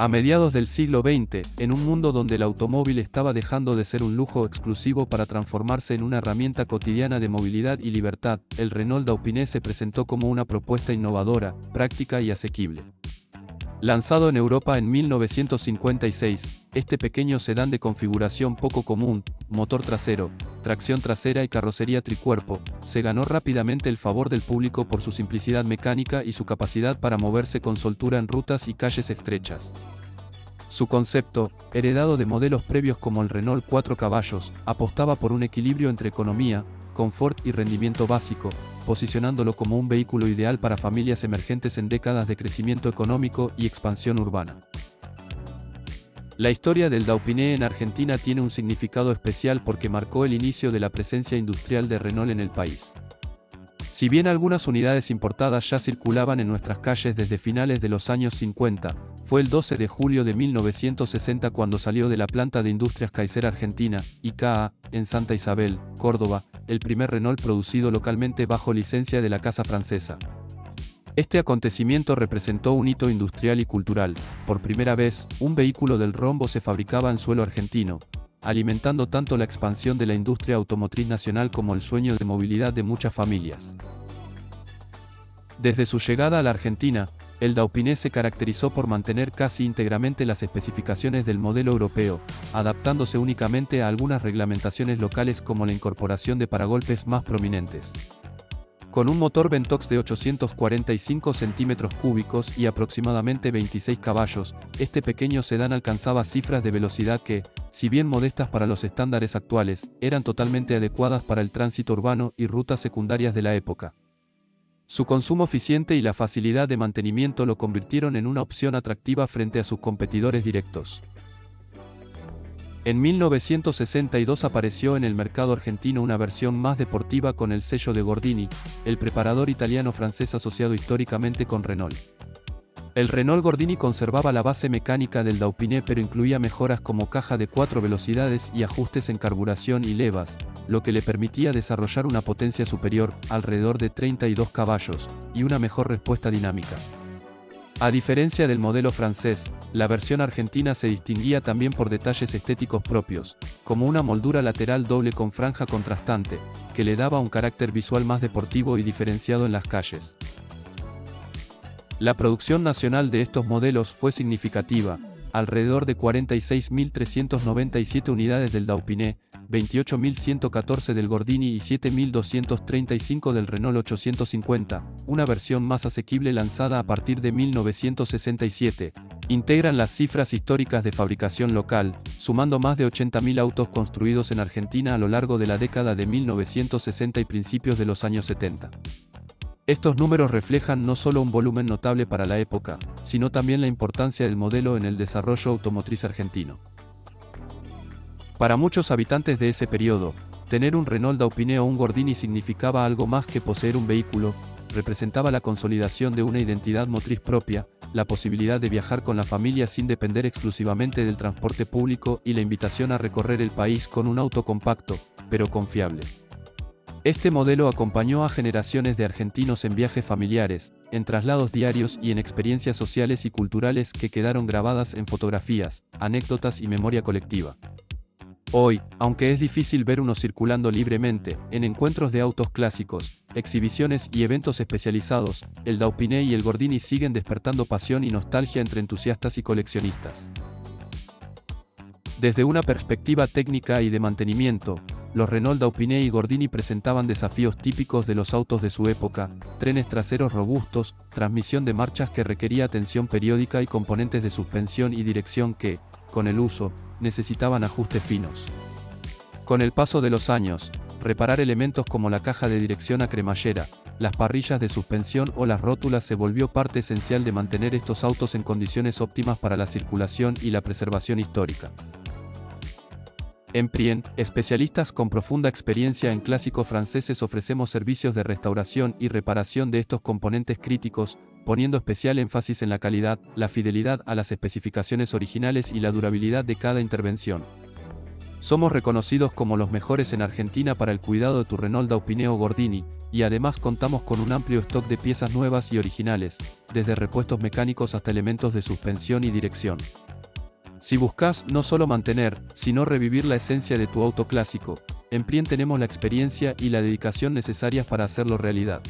A mediados del siglo XX, en un mundo donde el automóvil estaba dejando de ser un lujo exclusivo para transformarse en una herramienta cotidiana de movilidad y libertad, el Renault Dauphine se presentó como una propuesta innovadora, práctica y asequible. Lanzado en Europa en 1956, este pequeño sedán de configuración poco común, motor trasero, tracción trasera y carrocería tricuerpo, se ganó rápidamente el favor del público por su simplicidad mecánica y su capacidad para moverse con soltura en rutas y calles estrechas. Su concepto, heredado de modelos previos como el Renault 4 caballos, apostaba por un equilibrio entre economía, confort y rendimiento básico, posicionándolo como un vehículo ideal para familias emergentes en décadas de crecimiento económico y expansión urbana. La historia del Dauphine en Argentina tiene un significado especial porque marcó el inicio de la presencia industrial de Renault en el país. Si bien algunas unidades importadas ya circulaban en nuestras calles desde finales de los años 50, fue el 12 de julio de 1960 cuando salió de la planta de Industrias Kaiser Argentina, IKA, en Santa Isabel, Córdoba, el primer Renault producido localmente bajo licencia de la casa francesa. Este acontecimiento representó un hito industrial y cultural. Por primera vez, un vehículo del rombo se fabricaba en suelo argentino, alimentando tanto la expansión de la industria automotriz nacional como el sueño de movilidad de muchas familias. Desde su llegada a la Argentina, el Dauphine se caracterizó por mantener casi íntegramente las especificaciones del modelo europeo, adaptándose únicamente a algunas reglamentaciones locales como la incorporación de paragolpes más prominentes. Con un motor Ventox de 845 centímetros cúbicos y aproximadamente 26 caballos, este pequeño sedán alcanzaba cifras de velocidad que, si bien modestas para los estándares actuales, eran totalmente adecuadas para el tránsito urbano y rutas secundarias de la época. Su consumo eficiente y la facilidad de mantenimiento lo convirtieron en una opción atractiva frente a sus competidores directos. En 1962 apareció en el mercado argentino una versión más deportiva con el sello de Gordini, el preparador italiano-francés asociado históricamente con Renault. El Renault Gordini conservaba la base mecánica del Dauphine pero incluía mejoras como caja de 4 velocidades y ajustes en carburación y levas, lo que le permitía desarrollar una potencia superior, alrededor de 32 caballos, y una mejor respuesta dinámica. A diferencia del modelo francés, la versión argentina se distinguía también por detalles estéticos propios, como una moldura lateral doble con franja contrastante, que le daba un carácter visual más deportivo y diferenciado en las calles. La producción nacional de estos modelos fue significativa, alrededor de 46.397 unidades del Dauphine, 28.114 del Gordini y 7.235 del Renault 850, una versión más asequible lanzada a partir de 1967. Integran las cifras históricas de fabricación local, sumando más de 80.000 autos construidos en Argentina a lo largo de la década de 1960 y principios de los años 70. Estos números reflejan no solo un volumen notable para la época, sino también la importancia del modelo en el desarrollo automotriz argentino. Para muchos habitantes de ese periodo, tener un Renault Dauphine o un Gordini significaba algo más que poseer un vehículo, representaba la consolidación de una identidad motriz propia, la posibilidad de viajar con la familia sin depender exclusivamente del transporte público y la invitación a recorrer el país con un auto compacto, pero confiable. Este modelo acompañó a generaciones de argentinos en viajes familiares, en traslados diarios y en experiencias sociales y culturales que quedaron grabadas en fotografías, anécdotas y memoria colectiva. Hoy, aunque es difícil ver uno circulando libremente, en encuentros de autos clásicos, exhibiciones y eventos especializados, el Dauphine y el Gordini siguen despertando pasión y nostalgia entre entusiastas y coleccionistas. Desde una perspectiva técnica y de mantenimiento, los Renault Dauphine y Gordini presentaban desafíos típicos de los autos de su época: trenes traseros robustos, transmisión de marchas que requería atención periódica y componentes de suspensión y dirección que, con el uso, necesitaban ajustes finos. Con el paso de los años, reparar elementos como la caja de dirección a cremallera, las parrillas de suspensión o las rótulas se volvió parte esencial de mantener estos autos en condiciones óptimas para la circulación y la preservación histórica. En Prien, especialistas con profunda experiencia en clásicos franceses, ofrecemos servicios de restauración y reparación de estos componentes críticos, poniendo especial énfasis en la calidad, la fidelidad a las especificaciones originales y la durabilidad de cada intervención. Somos reconocidos como los mejores en Argentina para el cuidado de tu Renault Dauphiné o Gordini, y además contamos con un amplio stock de piezas nuevas y originales, desde repuestos mecánicos hasta elementos de suspensión y dirección. Si buscas no solo mantener, sino revivir la esencia de tu auto clásico, en Prien tenemos la experiencia y la dedicación necesarias para hacerlo realidad.